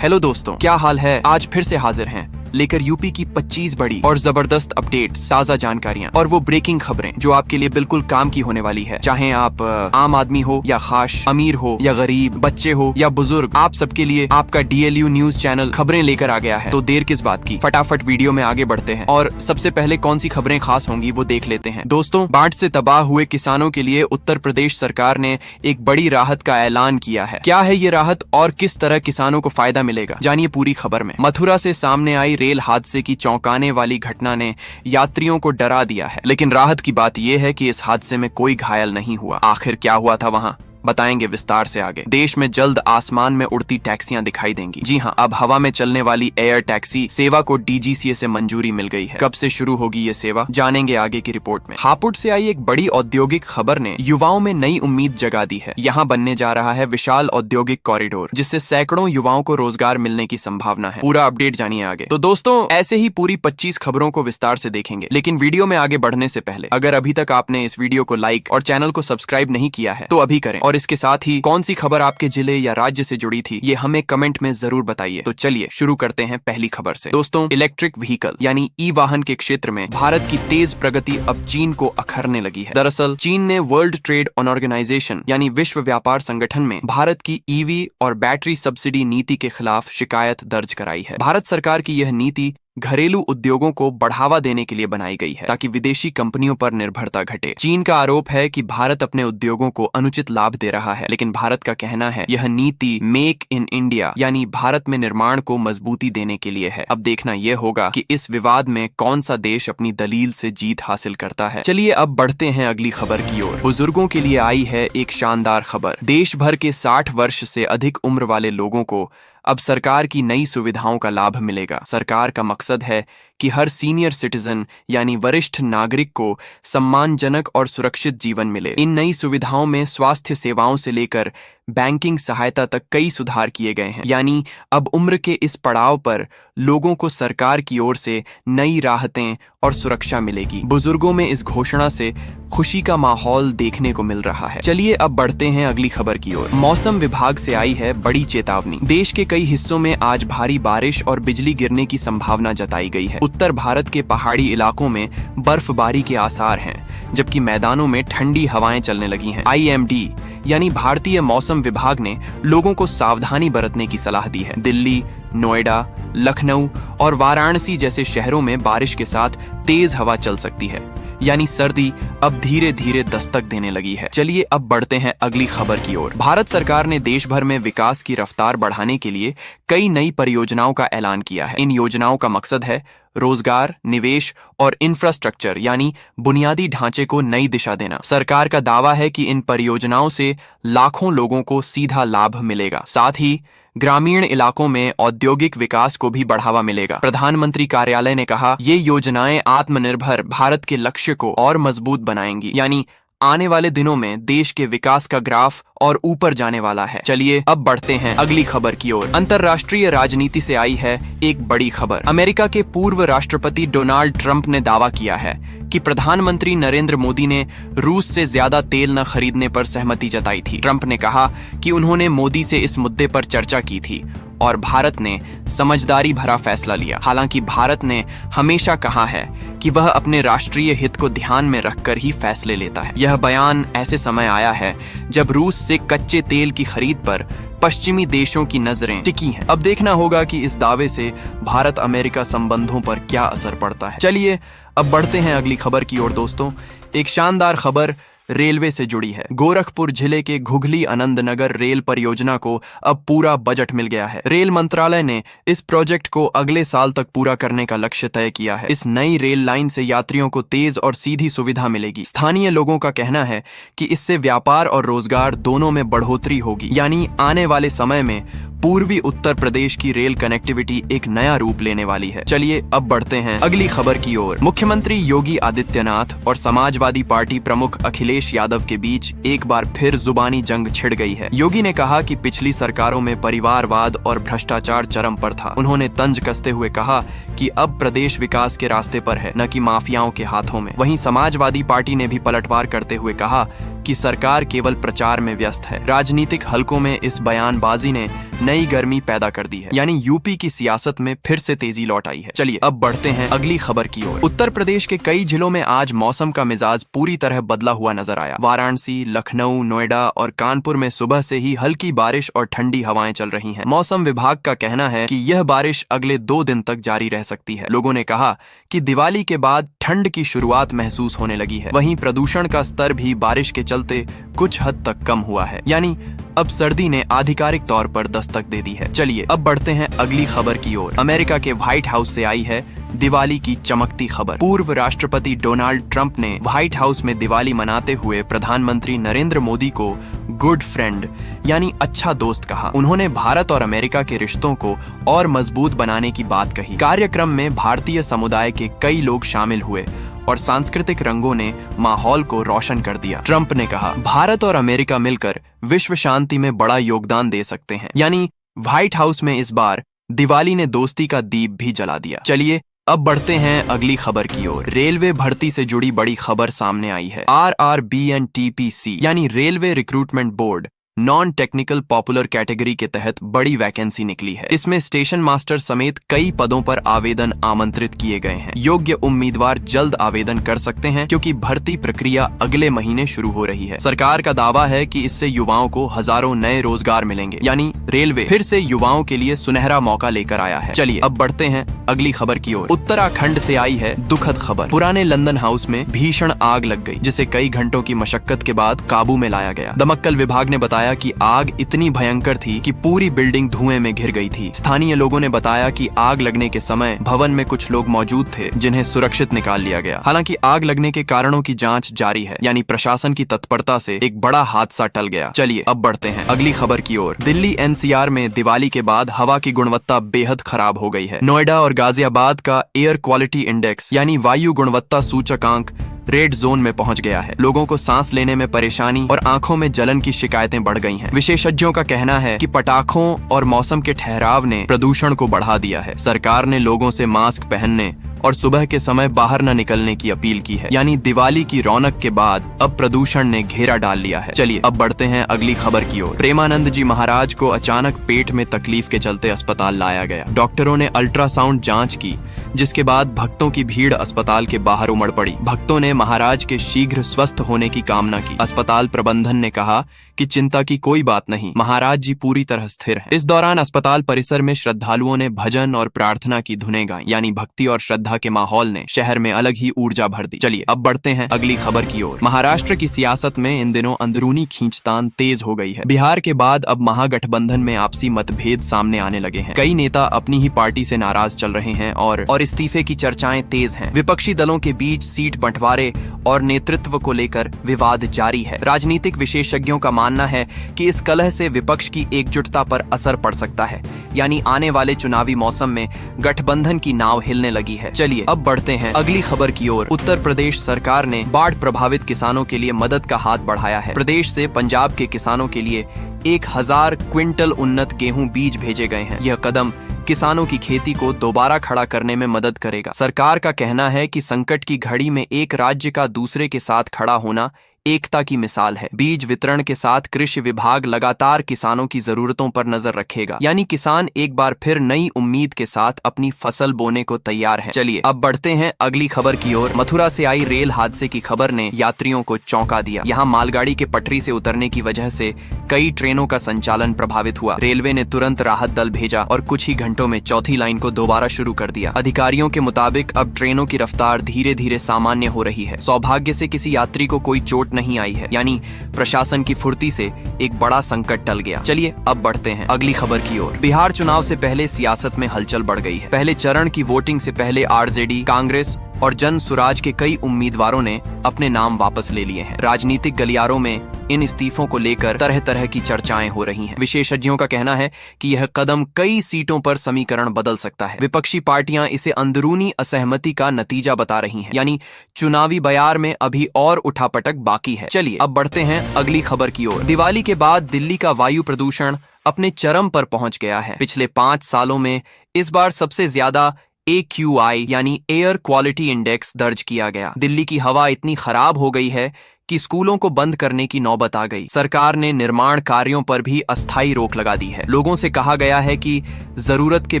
Hello दोस्तों, क्या हाल है। आज फिर से हाजिर हैं लेकर यूपी की 25 बड़ी और जबरदस्त अपडेट्स, ताजा जानकारियां और वो ब्रेकिंग खबरें जो आपके लिए बिल्कुल काम की होने वाली है। चाहे आप आम आदमी हो या खास, अमीर हो या गरीब, बच्चे हो या बुजुर्ग, आप सबके लिए आपका DLU न्यूज चैनल खबरें लेकर आ गया है। तो देर किस बात की, फटाफट वीडियो में आगे बढ़ते हैं और सबसे पहले कौन सी खबरें खास होंगी वो देख लेते हैं। दोस्तों, बाढ़ से तबाह हुए किसानों के लिए उत्तर प्रदेश सरकार ने एक बड़ी राहत का ऐलान किया है। क्या है ये राहत और किस तरह किसानों को फायदा मिलेगा, जानिए पूरी खबर में। मथुरा से सामने आई रेल हादसे की चौंकाने वाली घटना ने यात्रियों को डरा दिया है, लेकिन राहत की बात यह है कि इस हादसे में कोई घायल नहीं हुआ। आखिर क्या हुआ था वहां, बताएंगे विस्तार से आगे। देश में जल्द आसमान में उड़ती टैक्सियां दिखाई देंगी। जी हां, अब हवा में चलने वाली एयर टैक्सी सेवा को DGCA से मंजूरी मिल गई है। कब से शुरू होगी ये सेवा, जानेंगे आगे की रिपोर्ट में। हापुड़ से आई एक बड़ी औद्योगिक खबर ने युवाओं में नई उम्मीद जगा दी है। यहाँ बनने जा रहा है विशाल औद्योगिक कॉरिडोर, जिससे सैकड़ों युवाओं को रोजगार मिलने की संभावना है। पूरा अपडेट जानिए आगे। तो दोस्तों, ऐसे ही पूरी 25 खबरों को विस्तार से देखेंगे, लेकिन वीडियो में आगे बढ़ने से पहले अगर अभी तक आपने इस वीडियो को लाइक और चैनल को सब्सक्राइब नहीं किया है तो अभी करें, और इसके साथ ही कौन सी खबर आपके जिले या राज्य से जुड़ी थी ये हमें कमेंट में जरूर बताइए। तो चलिए शुरू करते हैं पहली खबर से। दोस्तों, इलेक्ट्रिक व्हीकल यानी ई-वाहन के क्षेत्र में भारत की तेज प्रगति अब चीन को अखरने लगी है। दरअसल चीन ने वर्ल्ड ट्रेड ऑर्गेनाइजेशन यानी विश्व व्यापार संगठन में भारत की EV और बैटरी सब्सिडी नीति के खिलाफ शिकायत दर्ज कराई है। भारत सरकार की यह नीति घरेलू उद्योगों को बढ़ावा देने के लिए बनाई गई है, ताकि विदेशी कंपनियों पर निर्भरता घटे। चीन का आरोप है कि भारत अपने उद्योगों को अनुचित लाभ दे रहा है, लेकिन भारत का कहना है यह नीति मेक इन इंडिया यानी भारत में निर्माण को मजबूती देने के लिए है। अब देखना यह होगा कि इस विवाद में कौन सा देश अपनी दलील से जीत हासिल करता है। चलिए अब बढ़ते हैं अगली खबर की ओर। बुजुर्गों के लिए आई है एक शानदार खबर। देश भर के 60 वर्ष से अधिक उम्र वाले लोगों को अब सरकार की नई सुविधाओं का लाभ मिलेगा। सरकार का मकसद है कि हर सीनियर सिटीजन यानी वरिष्ठ नागरिक को सम्मानजनक और सुरक्षित जीवन मिले। इन नई सुविधाओं में स्वास्थ्य सेवाओं से लेकर बैंकिंग सहायता तक कई सुधार किए गए हैं। यानी अब उम्र के इस पड़ाव पर लोगों को सरकार की ओर से नई राहतें और सुरक्षा मिलेगी। बुजुर्गों में इस घोषणा से खुशी का माहौल देखने को मिल रहा है। चलिए अब बढ़ते हैं अगली खबर की ओर। मौसम विभाग से आई है बड़ी चेतावनी। देश के कई हिस्सों में आज भारी बारिश और बिजली गिरने की संभावना जताई गई है। उत्तर भारत के पहाड़ी इलाकों में बर्फबारी के आसार हैं, जबकि मैदानों में ठंडी हवाएं चलने लगी हैं। IMD यानी भारतीय मौसम विभाग ने लोगों को सावधानी बरतने की सलाह दी है। दिल्ली, नोएडा, लखनऊ और वाराणसी जैसे शहरों में बारिश के साथ तेज हवा चल सकती है, यानी सर्दी अब धीरे धीरे दस्तक देने लगी है। चलिए अब बढ़ते हैं अगली खबर की ओर। भारत सरकार ने देश भर में विकास की रफ्तार बढ़ाने के लिए कई नई परियोजनाओं का ऐलान किया है। इन योजनाओं का मकसद है रोजगार, निवेश और इंफ्रास्ट्रक्चर यानी बुनियादी ढांचे को नई दिशा देना। सरकार का दावा है कि इन परियोजनाओं से लाखों लोगों को सीधा लाभ मिलेगा। साथ ही ग्रामीण इलाकों में औद्योगिक विकास को भी बढ़ावा मिलेगा। प्रधानमंत्री कार्यालय ने कहा, ये योजनाएं आत्मनिर्भर भारत के लक्ष्य को और मजबूत बनाएंगी, यानी आने वाले दिनों में देश के विकास का ग्राफ और ऊपर जाने वाला है। चलिए अब बढ़ते हैं अगली खबर की ओर। अंतर्राष्ट्रीय राजनीति से आई है एक बड़ी खबर। अमेरिका के पूर्व राष्ट्रपति डोनाल्ड ट्रंप ने दावा किया है कि प्रधानमंत्री नरेंद्र मोदी ने रूस से ज्यादा तेल न खरीदने पर सहमति जताई थी। ट्रंप ने कहा कि उन्होंने मोदी से इस मुद्दे पर चर्चा की थी और भारत ने समझदारी भरा फैसला लिया। हालांकि भारत ने हमेशा कहा है कि वह अपने राष्ट्रीय हित को ध्यान में रखकर ही फैसले लेता है। यह बयान ऐसे समय आया है जब रूस से कच्चे तेल की खरीद पर पश्चिमी देशों की नजरें टिकी हैं। अब देखना होगा कि इस दावे से भारत अमेरिका संबंधों पर क्या असर पड़ता है। चलिए अब बढ़ते हैं अगली खबर की ओर। दोस्तों, एक शानदार खबर रेलवे से जुड़ी है। गोरखपुर जिले के घुघली आनंद नगर रेल परियोजना को अब पूरा बजट मिल गया है। रेल मंत्रालय ने इस प्रोजेक्ट को अगले साल तक पूरा करने का लक्ष्य तय किया है। इस नई रेल लाइन से यात्रियों को तेज और सीधी सुविधा मिलेगी। स्थानीय लोगों का कहना है कि इससे व्यापार और रोजगार दोनों में बढ़ोतरी होगी, यानी आने वाले समय में पूर्वी उत्तर प्रदेश की रेल कनेक्टिविटी एक नया रूप लेने वाली है। चलिए अब बढ़ते हैं अगली खबर की ओर। मुख्यमंत्री योगी आदित्यनाथ और समाजवादी पार्टी प्रमुख अखिलेश यादव के बीच एक बार फिर जुबानी जंग छिड़ गई है। योगी ने कहा कि पिछली सरकारों में परिवारवाद और भ्रष्टाचार चरम पर था। उन्होंने तंज कसते हुए कहा कि अब प्रदेश विकास के रास्ते पर है, न कि माफियाओं के हाथों में। वहीं समाजवादी पार्टी ने भी पलटवार करते हुए कहा कि कि सरकार केवल प्रचार में व्यस्त है। राजनीतिक हलकों में इस बयानबाजी ने नई गर्मी पैदा कर दी है, यानी यूपी की सियासत में फिर से तेजी लौट आई है। चलिए अब बढ़ते हैं अगली खबर की ओर। उत्तर प्रदेश के कई जिलों में आज मौसम का मिजाज पूरी तरह बदला हुआ नजर आया। वाराणसी, लखनऊ, नोएडा और कानपुर में सुबह से ही हल्की बारिश और ठंडी हवाएं चल रही हैं। मौसम विभाग का कहना है कि यह बारिश अगले 2 दिन तक जारी रह सकती है। लोगों ने कहा कि दिवाली के बाद ठंड की शुरुआत महसूस होने लगी है। वहीं प्रदूषण का स्तर भी बारिश के चलते कुछ हद तक कम हुआ है, यानी अब सर्दी ने आधिकारिक तौर पर दस्तक दे दी है। चलिए अब बढ़ते हैं अगली खबर की ओर। अमेरिका के व्हाइट हाउस से आई है दिवाली की चमकती खबर। पूर्व राष्ट्रपति डोनाल्ड ट्रंप ने व्हाइट हाउस में दिवाली मनाते हुए प्रधानमंत्री नरेंद्र मोदी को गुड फ्रेंड यानी अच्छा दोस्त कहा। उन्होंने भारत और अमेरिका के रिश्तों को और मजबूत बनाने की बात कही। कार्यक्रम में भारतीय समुदाय के कई लोग शामिल हुए और सांस्कृतिक रंगों ने माहौल को रोशन कर दिया। ट्रंप ने कहा, भारत और अमेरिका मिलकर विश्व शांति में बड़ा योगदान दे सकते हैं। यानी व्हाइट हाउस में इस बार दिवाली ने दोस्ती का दीप भी जला दिया। चलिए अब बढ़ते हैं अगली खबर की ओर। रेलवे भर्ती से जुड़ी बड़ी खबर सामने आई है। RRBNTPC यानी railway recruitment board non technical popular category के तहत बड़ी वैकेंसी निकली है। इसमें स्टेशन मास्टर समेत कई पदों पर आवेदन आमंत्रित किए गए हैं। योग्य उम्मीदवार जल्द आवेदन कर सकते हैं क्योंकि भर्ती प्रक्रिया अगले महीने शुरू हो रही है। सरकार का दावा है कि इससे युवाओं को हजारों नए रोजगार मिलेंगे, यानी रेलवे फिर से युवाओं के लिए सुनहरा मौका लेकर आया है। चलिए अब बढ़ते हैं अगली खबर की ओर। उत्तराखंड से आई है दुखद खबर। पुराने लंदन हाउस में भीषण आग लग गई, जिसे कई घंटों की मशक्कत के बाद काबू में लाया गया। दमकल विभाग ने बताया कि आग इतनी भयंकर थी कि पूरी बिल्डिंग धुएं में घिर गई थी। स्थानीय लोगों ने बताया कि आग लगने के समय भवन में कुछ लोग मौजूद थे जिन्हें सुरक्षित निकाल लिया गया। हालांकि आग लगने के कारणों की जांच जारी है, यानी प्रशासन की तत्परता से एक बड़ा हादसा टल गया। चलिए अब बढ़ते हैं अगली खबर की ओर। दिल्ली NCR में दिवाली के बाद हवा की गुणवत्ता बेहद खराब हो गई है। नोएडा और गाजियाबाद का एयर क्वालिटी इंडेक्स यानी वायु गुणवत्ता सूचकांक रेड जोन में पहुंच गया है। लोगों को सांस लेने में परेशानी और आंखों में जलन की शिकायतें बढ़ गई हैं। विशेषज्ञों का कहना है कि पटाखों और मौसम के ठहराव ने प्रदूषण को बढ़ा दिया है। सरकार ने लोगों से मास्क पहनने और सुबह के समय बाहर न निकलने की अपील की है, यानी दिवाली की रौनक के बाद अब प्रदूषण ने घेरा डाल लिया है। चलिए अब बढ़ते हैं अगली खबर की ओर। प्रेमानंद जी महाराज को अचानक पेट में तकलीफ के चलते अस्पताल लाया गया। डॉक्टरों ने अल्ट्रासाउंड जांच की, जिसके बाद भक्तों की भीड़ अस्पताल के बाहर उमड़ पड़ी। भक्तों ने महाराज के शीघ्र स्वस्थ होने की कामना की। अस्पताल प्रबंधन ने कहा कि चिंता की कोई बात नहीं, महाराज जी पूरी तरह स्थिर हैं। इस दौरान अस्पताल परिसर में श्रद्धालुओं ने भजन और प्रार्थना की धुनें गाई, यानी भक्ति और श्रद्धा के माहौल ने शहर में अलग ही ऊर्जा भर दी। चलिए अब बढ़ते हैं अगली खबर की ओर। महाराष्ट्र की सियासत में इन दिनों अंदरूनी खींचतान तेज हो गई है। बिहार के बाद अब महागठबंधन में आपसी मतभेद सामने आने लगे हैं। कई नेता अपनी ही पार्टी से नाराज चल रहे हैं और इस्तीफे की चर्चाएं तेज हैं। विपक्षी दलों के बीच सीट बंटवारे और नेतृत्व को लेकर विवाद जारी है। राजनीतिक विशेषज्ञों का मानना है कि इस कलह से विपक्ष की एकजुटता पर असर पड़ सकता है, यानी आने वाले चुनावी मौसम में गठबंधन की नाव हिलने लगी है। चलिए अब बढ़ते हैं अगली खबर की ओर। उत्तर प्रदेश सरकार ने बाढ़ प्रभावित किसानों के लिए मदद का हाथ बढ़ाया है। प्रदेश से पंजाब के किसानों के लिए 1000 क्विंटल उन्नत गेहूं बीज भेजे गए हैं। यह कदम किसानों की खेती को दोबारा खड़ा करने में मदद करेगा। सरकार का कहना है कि संकट की घड़ी में एक राज्य का दूसरे के साथ खड़ा होना एकता की मिसाल है। बीज वितरण के साथ कृषि विभाग लगातार किसानों की जरूरतों पर नजर रखेगा, यानी किसान एक बार फिर नई उम्मीद के साथ अपनी फसल बोने को तैयार हैं। चलिए अब बढ़ते हैं अगली खबर की ओर। मथुरा से आई रेल हादसे की खबर ने यात्रियों को चौंका दिया। यहाँ मालगाड़ी के पटरी से उतरने की वजह से कई ट्रेनों का संचालन प्रभावित हुआ। रेलवे ने तुरंत राहत दल भेजा और कुछ ही घंटों में चौथी लाइन को दोबारा शुरू कर दिया। अधिकारियों के मुताबिक अब ट्रेनों की रफ्तार धीरे धीरे सामान्य हो रही है। सौभाग्य से किसी यात्री को कोई चोट नहीं आई है, यानी प्रशासन की फुर्ती से एक बड़ा संकट टल गया। चलिए अब बढ़ते हैं अगली खबर की ओर। बिहार चुनाव से पहले सियासत में हलचल बढ़ गई है। पहले चरण की वोटिंग से पहले आरजेडी, कांग्रेस और जन सुराज के कई उम्मीदवारों ने अपने नाम वापस ले लिए हैं। राजनीतिक गलियारों में इन इस्तीफों को लेकर तरह तरह की चर्चाएं हो रही हैं। विशेषज्ञों का कहना है कि यह कदम कई सीटों पर समीकरण बदल सकता है। विपक्षी पार्टियां इसे अंदरूनी असहमति का नतीजा बता रही हैं, यानी चुनावी बयार में अभी और उठापटक बाकी है। चलिए अब बढ़ते हैं अगली खबर की ओर। दिवाली के बाद दिल्ली का वायु प्रदूषण अपने चरम पर पहुंच गया है। पिछले 5 सालों में इस बार सबसे ज्यादा AQI यानी एयर क्वालिटी इंडेक्स दर्ज किया गया। दिल्ली की हवा इतनी खराब हो गई है कि स्कूलों को बंद करने की नौबत आ गई। सरकार ने निर्माण कार्यों पर भी अस्थायी रोक लगा दी है। लोगों से कहा गया है कि जरूरत के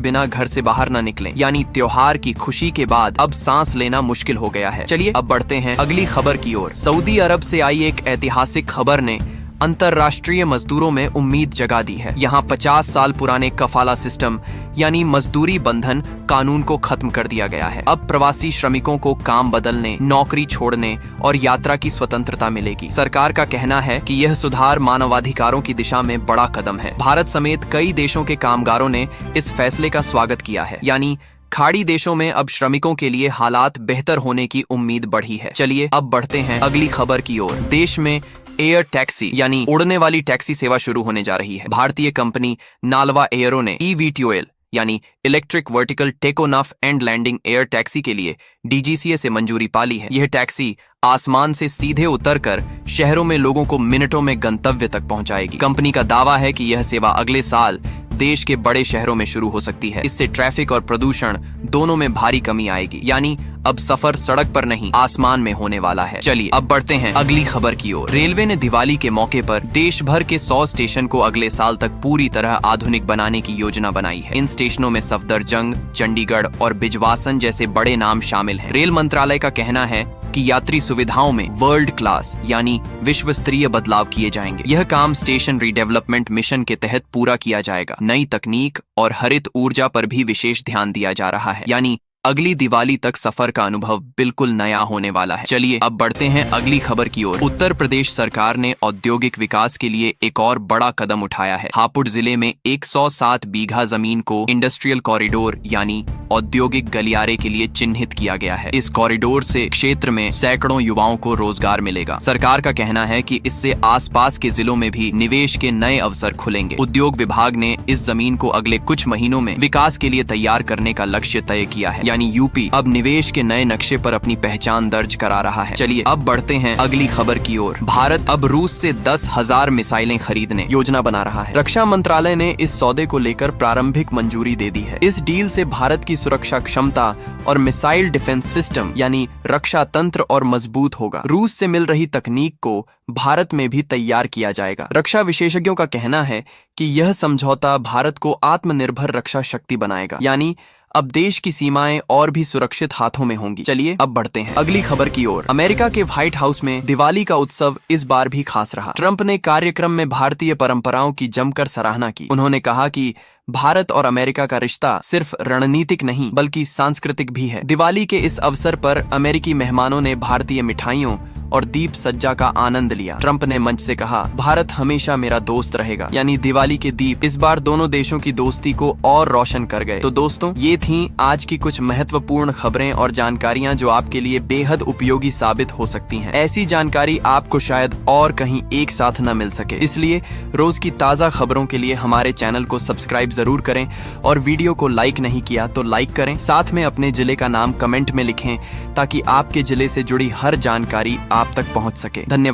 बिना घर से बाहर न निकलें। यानी त्योहार की खुशी के बाद अब सांस लेना मुश्किल हो गया है। चलिए अब बढ़ते हैं अगली खबर की ओर। सऊदी अरब से आई एक ऐतिहासिक खबर ने अंतर्राष्ट्रीय मजदूरों में उम्मीद जगा दी है। यहाँ 50 साल पुराने कफाला सिस्टम यानी मजदूरी बंधन कानून को खत्म कर दिया गया है। अब प्रवासी श्रमिकों को काम बदलने, नौकरी छोड़ने और यात्रा की स्वतंत्रता मिलेगी। सरकार का कहना है कि यह सुधार मानवाधिकारों की दिशा में बड़ा कदम है। भारत समेत कई देशों के कामगारों ने इस फैसले का स्वागत किया है। यानी खाड़ी देशों में अब श्रमिकों के लिए हालात बेहतर होने की उम्मीद बढ़ी है। चलिए अब बढ़ते हैं अगली खबर की ओर। देश में एयर टैक्सी यानी उड़ने वाली टैक्सी सेवा शुरू होने जा रही है। भारतीय कंपनी नालवा एयरो ने EVTOL यानी electric vertical takeoff and landing air taxi के लिए DGCA से मंजूरी पाली है। यह टैक्सी आसमान से सीधे उतरकर शहरों में लोगों को मिनटों में गंतव्य तक पहुंचाएगी। कंपनी का दावा है कि यह सेवा अगले साल देश के बड़े शहरों में शुरू हो सकती है। इससे ट्रैफिक और प्रदूषण दोनों में भारी कमी आएगी। यानी अब सफर सड़क पर नहीं आसमान में होने वाला है। चलिए अब बढ़ते हैं अगली खबर की ओर। रेलवे ने दिवाली के मौके पर देश भर के 100 स्टेशन को अगले साल तक पूरी तरह आधुनिक बनाने की योजना बनाई है। इन स्टेशनों में सफदरजंग, चंडीगढ़ और बिजवासन जैसे बड़े नाम शामिल हैं। रेल मंत्रालय का कहना है कि यात्री सुविधाओं में वर्ल्ड क्लास यानी विश्व स्तरीय बदलाव किए जाएंगे। यह काम स्टेशन रीडेवलपमेंट मिशन के तहत पूरा किया जाएगा। नई तकनीक और हरित ऊर्जा पर भी विशेष ध्यान दिया जा रहा है। यानी अगली दिवाली तक सफर का अनुभव बिल्कुल नया होने वाला है। चलिए अब बढ़ते हैं अगली खबर की ओर। उत्तर प्रदेश सरकार ने औद्योगिक विकास के लिए एक और बड़ा कदम उठाया है। हापुड़ जिले में 107 बीघा जमीन को इंडस्ट्रियल कॉरिडोर यानी औद्योगिक गलियारे के लिए चिन्हित किया गया है। इस कॉरिडोर से क्षेत्र में सैकड़ों युवाओं को रोजगार मिलेगा। सरकार का कहना है कि इससे आसपास के जिलों में भी निवेश के नए अवसर खुलेंगे। उद्योग विभाग ने इस जमीन को अगले कुछ महीनों में विकास के लिए तैयार करने का लक्ष्य तय किया है। यानी यूपी अब निवेश के नए नक्शे पर अपनी पहचान दर्ज करा रहा है। चलिए अब बढ़ते हैं अगली खबर की ओर। भारत अब रूस से 10,000 मिसाइलें खरीदने योजना बना रहा है। रक्षा मंत्रालय ने इस सौदे को लेकर प्रारंभिक मंजूरी दे दी है। इस डील से भारत की सुरक्षा क्षमता और मिसाइल डिफेंस सिस्टम यानी रक्षा तंत्र और मजबूत होगा। रूस से मिल रही तकनीक को भारत में भी तैयार किया जाएगा। रक्षा विशेषज्ञों का कहना है कि यह समझौता भारत को आत्मनिर्भर रक्षा शक्ति बनाएगा। यानी अब देश की सीमाएं और भी सुरक्षित हाथों में होंगी। चलिए अब बढ़ते हैं अगली खबर की ओर। अमेरिका के व्हाइट हाउस में दिवाली का उत्सव इस बार भी खास रहा। ट्रंप ने कार्यक्रम में भारतीय परंपराओं की जमकर सराहना की। उन्होंने कहा कि भारत और अमेरिका का रिश्ता सिर्फ रणनीतिक नहीं बल्कि सांस्कृतिक भी है। दिवाली के इस अवसर पर अमेरिकी मेहमानों ने भारतीय मिठाइयों और दीप सज्जा का आनंद लिया। ट्रंप ने मंच से कहा, भारत हमेशा मेरा दोस्त रहेगा। यानी दिवाली के दीप इस बार दोनों देशों की दोस्ती को और रोशन कर गए। तो दोस्तों, ये थीं आज की कुछ महत्वपूर्ण खबरें और जानकारियां जो आपके लिए बेहद उपयोगी साबित हो सकती हैं। ऐसी जानकारी आपको शायद और कहीं एक साथ न मिल सके, इसलिए रोज की ताजा खबरों के लिए हमारे चैनल को सब्सक्राइब जरूर करें और वीडियो को लाइक नहीं किया तो लाइक करें। साथ में अपने जिले का नाम कमेंट में लिखें ताकि आपके जिले से जुड़ी हर जानकारी आप तक पहुंच सके। धन्यवाद।